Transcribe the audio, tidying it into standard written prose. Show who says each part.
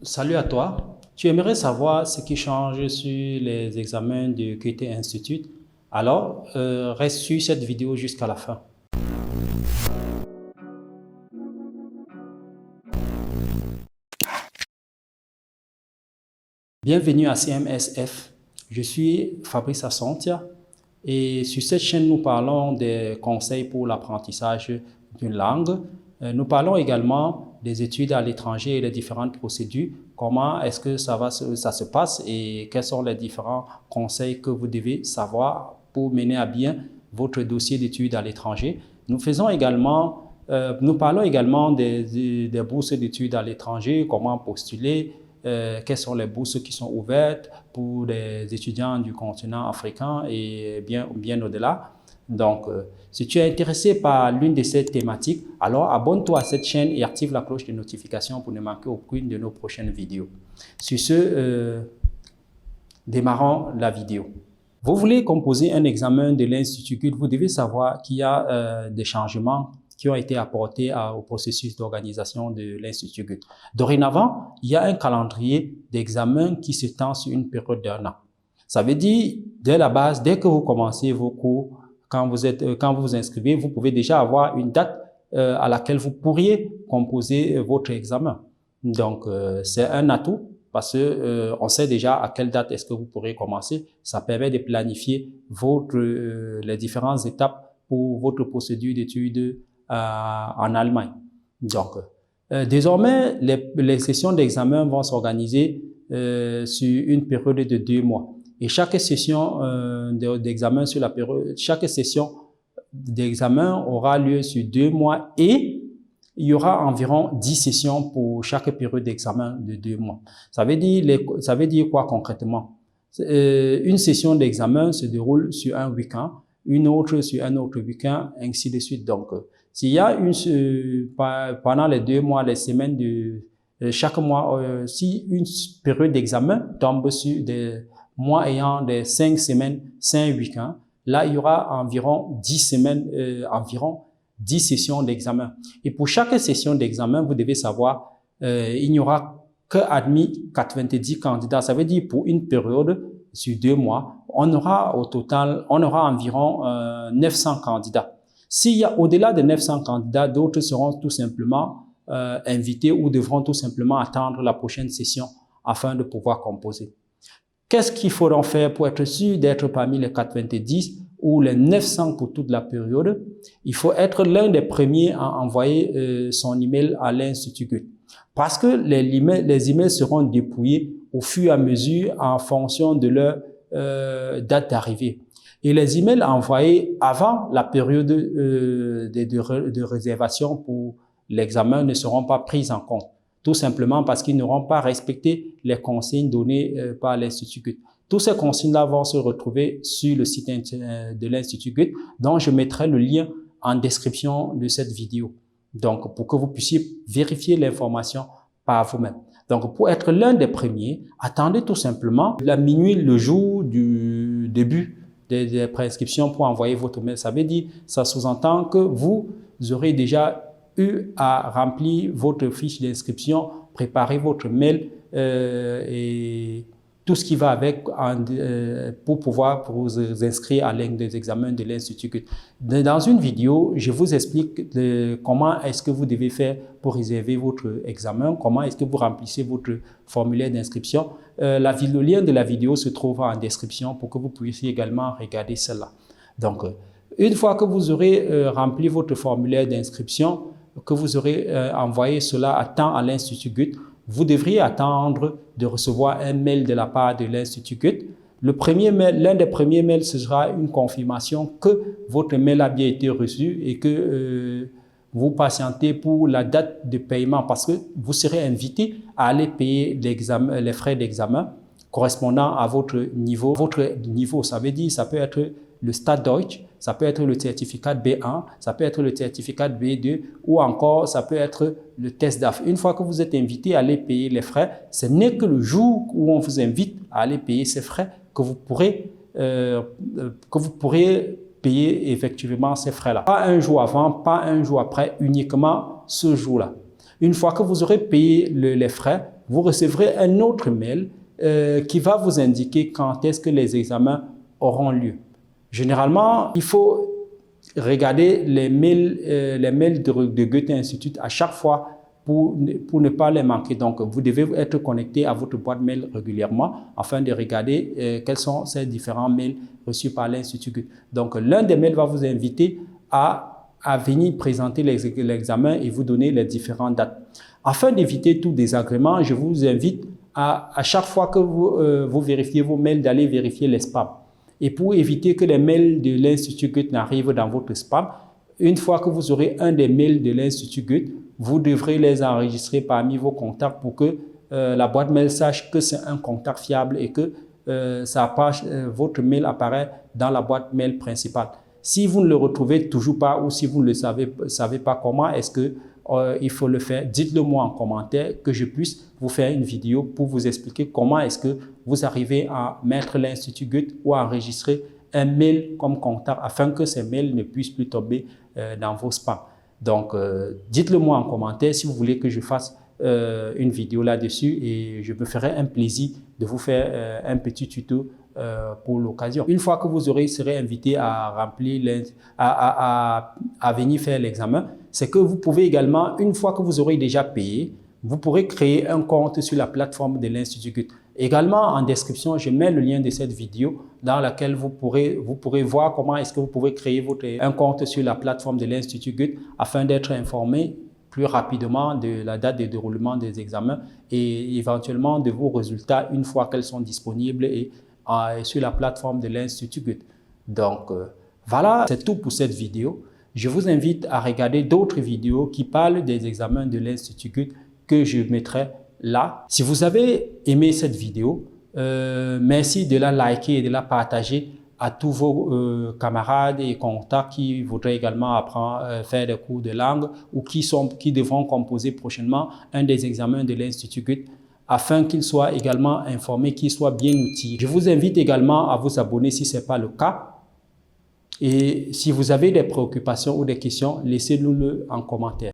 Speaker 1: Salut à toi. Tu aimerais savoir ce qui change sur les examens de QT Institute? Alors, reste sur cette vidéo jusqu'à la fin. Bienvenue à CMSF. Je suis Fabrice Assantia et sur cette chaîne, nous parlons des conseils pour l'apprentissage d'une langue. Nous parlons également des études à l'étranger et les différentes procédures. Comment est-ce que ça se passe et quels sont les différents conseils que vous devez savoir pour mener à bien votre dossier d'études à l'étranger. Nous parlons également des bourses d'études à l'étranger, comment postuler, quelles sont les bourses qui sont ouvertes pour les étudiants du continent africain et bien au-delà. Donc, si tu es intéressé par l'une de ces thématiques, alors abonne-toi à cette chaîne et active la cloche de notification pour ne manquer aucune de nos prochaines vidéos. Sur ce, démarrons la vidéo. Vous voulez composer un examen de l'Institut GUT, vous devez savoir qu'il y a des changements qui ont été apportés au processus d'organisation de l'Institut GUT. Dorénavant, il y a un calendrier d'examen qui s'étend sur une période d'1 an. Ça veut dire, dès la base, dès que vous commencez vos cours, quand vous vous inscrivez, vous pouvez déjà avoir une date à laquelle vous pourriez composer votre examen. Donc, c'est un atout parce que on sait déjà à quelle date est-ce que vous pourrez commencer. Ça permet de planifier les différentes étapes pour votre procédure d'études en Allemagne. Donc, désormais, les sessions d'examen vont s'organiser sur une période de 2 mois. Et chaque session chaque session d'examen aura lieu sur 2 mois et il y aura environ 10 sessions pour chaque période d'examen de 2 mois. Ça veut dire quoi concrètement? Une session d'examen se déroule sur un week-end, une autre sur un autre week-end, ainsi de suite. Donc, s'il y a pendant les 2 mois, les semaines chaque mois, si une période d'examen tombe sur des mois ayant des 5 semaines, 5 week-ends, là, il y aura environ 10 semaines, environ 10 sessions d'examen. Et pour chaque session d'examen, vous devez savoir, il n'y aura que admis 90 candidats. Ça veut dire pour une période sur 2 mois, on aura environ 900 candidats. S'il y a au-delà de 900 candidats, d'autres seront tout simplement invités ou devront tout simplement attendre la prochaine session afin de pouvoir composer. Qu'est-ce qu'il faudra faire pour être sûr d'être parmi les 90 ou les 900 pour toute la période? Il faut être l'un des premiers à envoyer son email à l'Institut Goethe. Parce que les emails seront dépouillés au fur et à mesure en fonction de leur date d'arrivée. Et les emails envoyés avant la période de réservation pour l'examen ne seront pas pris en compte. Tout simplement parce qu'ils n'auront pas respecté les consignes données par l'Institut Goethe. Toutes ces consignes-là vont se retrouver sur le site de l'Institut Goethe, dont je mettrai le lien en description de cette vidéo. Donc, pour que vous puissiez vérifier l'information par vous-même. Donc, pour être l'un des premiers, attendez tout simplement la minuit, le jour du début des préinscriptions pour envoyer votre mail. Ça veut dire, ça sous-entend que vous aurez déjà eu à remplir votre fiche d'inscription, préparer votre mail et tout ce qui va avec pour pouvoir vous inscrire à l'un des examens de l'Institut Goethe. Dans une vidéo, je vous explique comment est-ce que vous devez faire pour réserver votre examen, comment est-ce que vous remplissez votre formulaire d'inscription. Le lien de la vidéo se trouve en description pour que vous puissiez également regarder cela. Donc, une fois que vous aurez rempli votre formulaire d'inscription, que vous aurez envoyé cela à temps à l'Institut Goethe, vous devriez attendre de recevoir un mail de la part de l'Institut Goethe. L'un des premiers mails, ce sera une confirmation que votre mail a bien été reçu et que vous patientez pour la date de paiement parce que vous serez invité à aller payer les frais d'examen correspondant à votre niveau. Votre niveau, ça veut dire, ça peut être le Stade Deutsch, ça peut être le certificat B1, ça peut être le certificat B2 ou encore ça peut être le test DAF. Une fois que vous êtes invité à aller payer les frais, ce n'est que le jour où on vous invite à aller payer ces frais que vous pourrez payer effectivement ces frais-là. Pas un jour avant, pas un jour après, uniquement ce jour-là. Une fois que vous aurez payé les frais, vous recevrez un autre mail qui va vous indiquer quand est-ce que les examens auront lieu. Généralement, il faut regarder les mails de Goethe Institut à chaque fois pour ne pas les manquer. Donc, vous devez être connecté à votre boîte mail régulièrement afin de regarder quels sont ces différents mails reçus par l'Institut Goethe. Donc, l'un des mails va vous inviter à venir présenter l'examen et vous donner les différentes dates. Afin d'éviter tout désagrément, je vous invite à chaque fois que vous vérifiez vos mails, d'aller vérifier les spams. Et pour éviter que les mails de l'Institut Goethe n'arrivent dans votre spam, une fois que vous aurez un des mails de l'Institut Goethe, vous devrez les enregistrer parmi vos contacts pour que la boîte mail sache que c'est un contact fiable et que votre mail apparaît dans la boîte mail principale. Si vous ne le retrouvez toujours pas ou si vous ne le savez pas comment est-ce que il faut le faire, dites-le moi en commentaire que je puisse vous faire une vidéo pour vous expliquer comment est-ce que vous arrivez à mettre l'Institut Goethe ou à enregistrer un mail comme contact afin que ces mails ne puissent plus tomber dans vos spams. Donc, dites-le moi en commentaire si vous voulez que je fasse une vidéo là-dessus et je me ferai un plaisir de vous faire un petit tuto pour l'occasion. Une fois que vous serez invité à remplir, à venir faire l'examen, c'est que vous pouvez également, une fois que vous aurez déjà payé, vous pourrez créer un compte sur la plateforme de l'Institut Goethe. Également, en description, je mets le lien de cette vidéo dans laquelle vous pourrez voir comment est-ce que vous pouvez créer un compte sur la plateforme de l'Institut Goethe afin d'être informé plus rapidement de la date de déroulement des examens et éventuellement de vos résultats une fois qu'elles sont disponibles et sur la plateforme de l'Institut Goethe. Donc, voilà, c'est tout pour cette vidéo. Je vous invite à regarder d'autres vidéos qui parlent des examens de l'Institut Goethe que je mettrai là. Si vous avez aimé cette vidéo, merci de la liker et de la partager à tous vos camarades et contacts qui voudraient également faire des cours de langue ou qui devront composer prochainement un des examens de l'Institut Goethe afin qu'ils soient également informés, qu'ils soient bien outillés. Je vous invite également à vous abonner si ce n'est pas le cas. Et si vous avez des préoccupations ou des questions, laissez-nous-le en commentaire.